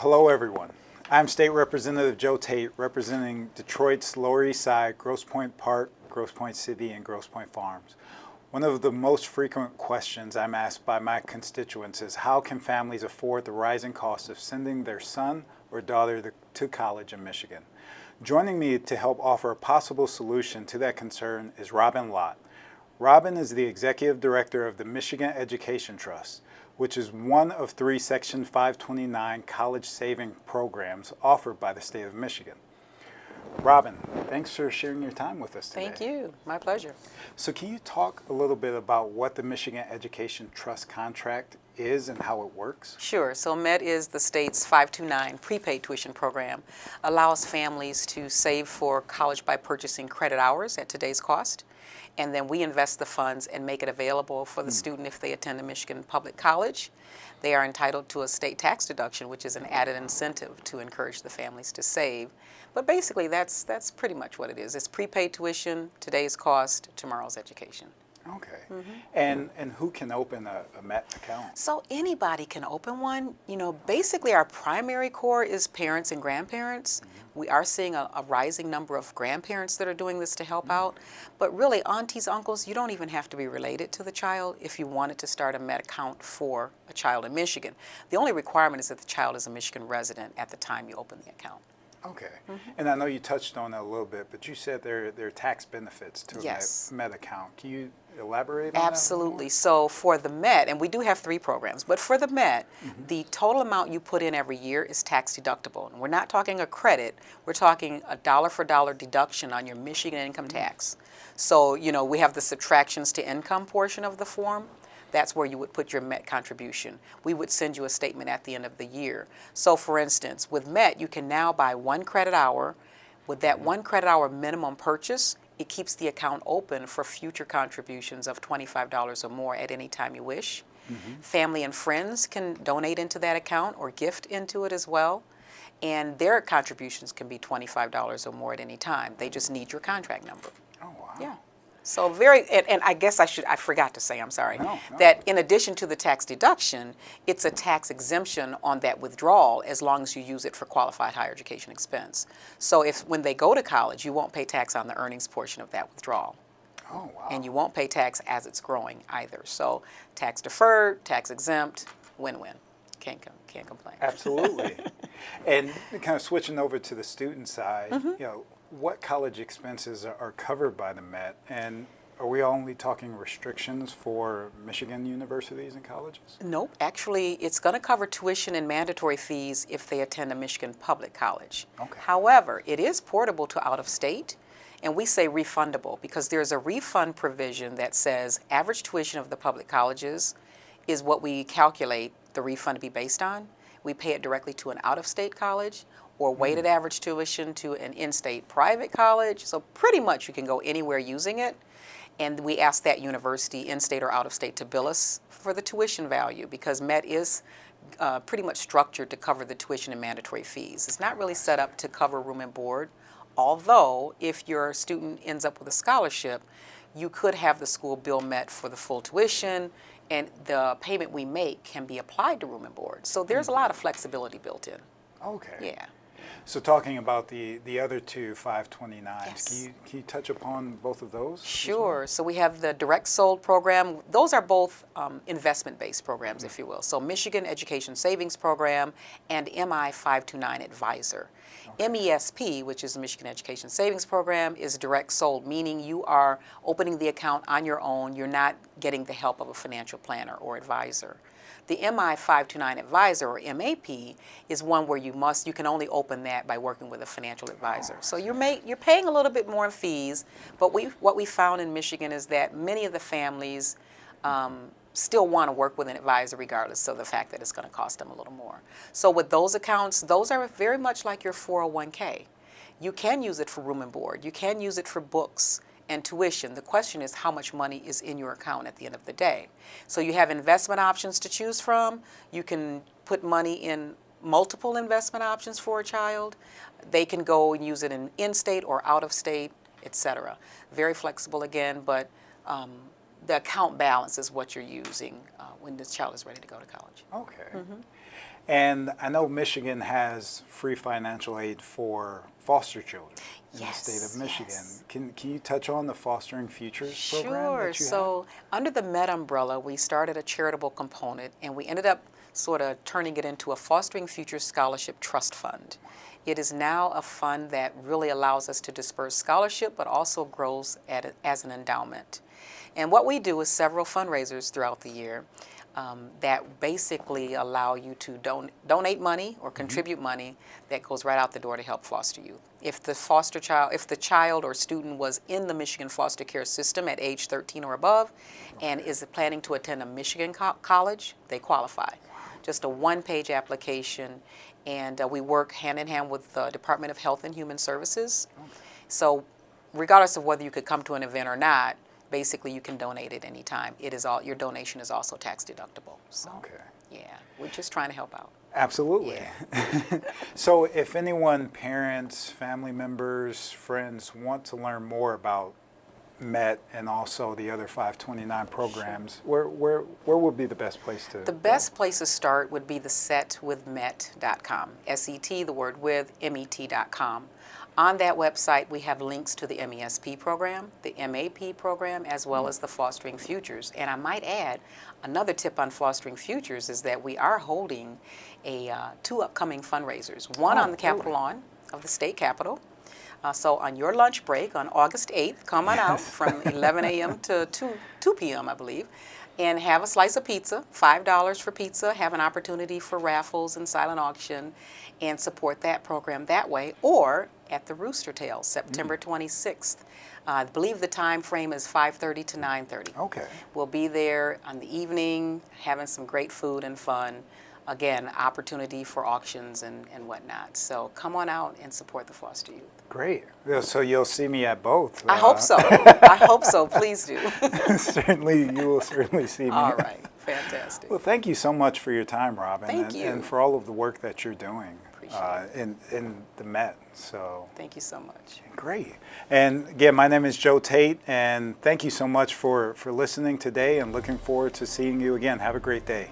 Hello everyone. I'm State Representative Joe Tate representing Detroit's Lower East Side, Grosse Pointe Park, Grosse Pointe City, and Grosse Pointe Farms. One of the most frequent questions I'm asked by my constituents is how can families afford the rising cost of sending their son or daughter to college in Michigan? Joining me to help offer a possible solution to that concern is Robin Lott. Robin is the Executive Director of the Michigan Education Trust, which is one of 3 Section 529 college saving programs offered by the state of Michigan. Robin, thanks for sharing your time with us today. Thank you. My pleasure. So can you talk a little bit about what the Michigan Education Trust contract is and how it works? Sure. So MET is the state's 529 prepaid tuition program. Allows families to save for college by purchasing credit hours at today's cost. And then we invest the funds and make it available for the student if they attend a Michigan public college. They are entitled to a state tax deduction, which is an added incentive to encourage the families to save. But basically, that's pretty much what it is. It's prepaid tuition, today's cost, tomorrow's education. Okay. And who can open a MET account? So anybody can open one. You know, basically our primary core is parents and grandparents. We are seeing a rising number of grandparents that are doing this to help out. But really, aunties, uncles, you don't even have to be related to the child if you wanted to start a MET account for a child in Michigan. The only requirement is that the child is a Michigan resident at the time you open the account. Okay. And I know you touched on that a little bit, but you said there are tax benefits to Yes. a MET account. Can you elaborate on that? Absolutely. So for the MET, and we do have 3 programs, but for the MET, the total amount you put in every year is tax deductible. And we're not talking a credit, we're talking a dollar for dollar deduction on your Michigan income tax. So, you know, we have the subtractions to income portion of the form. That's where you would put your MET contribution. We would send you a statement at the end of the year. So for instance, with MET, you can now buy 1 credit hour. With that 1 credit hour minimum purchase, it keeps the account open for future contributions of $25 or more at any time you wish. Family and friends can donate into that account or gift into it as well. And their contributions can be $25 or more at any time. They just need your contract number. Oh, wow. Yeah. So and I guess I forgot to say, I'm sorry, No. that in addition to the tax deduction, it's a tax exemption on that withdrawal as long as you use it for qualified higher education expense. So when they go to college, you won't pay tax on the earnings portion of that withdrawal. Oh, wow. And you won't pay tax as it's growing either. So tax deferred, tax exempt, win-win. Can't complain. Absolutely. And kind of switching over to the student side, you know, what college expenses are covered by the MET, and are we only talking restrictions for Michigan universities and colleges? Nope. Actually, it's going to cover tuition and mandatory fees if they attend a Michigan public college. Okay. However, it is portable to out of state, and we say refundable because there's a refund provision that says average tuition of the public colleges is what we calculate the refund to be based on. We pay it directly to an out-of-state college or weighted average tuition to an in-state private college. So pretty much you can go anywhere using it. And we ask that university, in-state or out-of-state, to bill us for the tuition value because MET is pretty much structured to cover the tuition and mandatory fees. It's not really set up to cover room and board, although if your student ends up with a scholarship, you could have the school bill MET for the full tuition, and the payment we make can be applied to room and board. So there's a lot of flexibility built in. Okay. Yeah. So talking about the other 2 529s, Yes. can you touch upon both of those? Sure. So we have the direct sold program. Those are both investment-based programs, if you will. So Michigan Education Savings Program and MI 529 Advisor. MESP, which is the Michigan Education Savings Program, is direct sold, meaning you are opening the account on your own. You're not getting the help of a financial planner or advisor. The MI 529 Advisor, or MAP, is one where you can only open that by working with a financial advisor. So you're paying a little bit more in fees, but what we found in Michigan is that many of the families still want to work with an advisor regardless of the fact that it's going to cost them a little more. So with those accounts, those are very much like your 401k. You can use it for room and board. You can use it for books and tuition. The question is how much money is in your account at the end of the day. So you have investment options to choose from. You can put money in multiple investment options for a child. They can go and use it in-state or out-of-state, etc. Very flexible again, but the account balance is what you're using when the child is ready to go to college. Okay. And I know Michigan has free financial aid for foster children in Yes, the state of Michigan. yes. Can you touch on the Fostering Futures program Sure. that you have? So under the Met umbrella, we started a charitable component, and we ended up sort of turning it into a Fostering Futures Scholarship Trust Fund. It is now a fund that really allows us to disperse scholarship, but also grows as an endowment. And what we do is several fundraisers throughout the year that basically allow you to donate money or contribute money that goes right out the door to help foster youth. If the child or student was in the Michigan foster care system at age 13 or above and is planning to attend a Michigan college, they qualify. Just a one-page application, and we work hand in hand with the Department of Health and Human Services. So regardless of whether you could come to an event or not, basically you can donate at any time. Your donation is also tax deductible. So Okay. yeah, we're just trying to help out. Absolutely. So if anyone, parents, family members, friends, want to learn more about MET and also the other 529 programs, where would be the best place to The best place to start would be the setwithmet.com, S-E-T, the word with, M-E-T.com. On that website, we have links to the MESP program, the MAP program, as well as the Fostering Futures. And I might add, another tip on Fostering Futures is that we are holding two upcoming fundraisers. One on the Capitol lawn of the state capitol. So on your lunch break on August 8th, come on out from 11 a.m. to 2 p.m., I believe, and have a slice of pizza, $5 for pizza, have an opportunity for raffles and silent auction, and support that program that way, or at the Rooster Tail, September 26th. I believe the time frame is 5:30 to 9:30. Okay. We'll be there on the evening, having some great food and fun. Again, opportunity for auctions and whatnot. So come on out and support the foster youth. Great. Yeah, so you'll see me at both. I hope so. I hope so. Please do. Certainly, you will certainly see me. All right. Fantastic. Well, thank you so much for your time, Robin. Thank you. And for all of the work that you're doing Appreciate in the Met. So Thank you so much. great. And again, my name is Joe Tate, and thank you so much for listening today, and looking forward to seeing you again. Have a great day.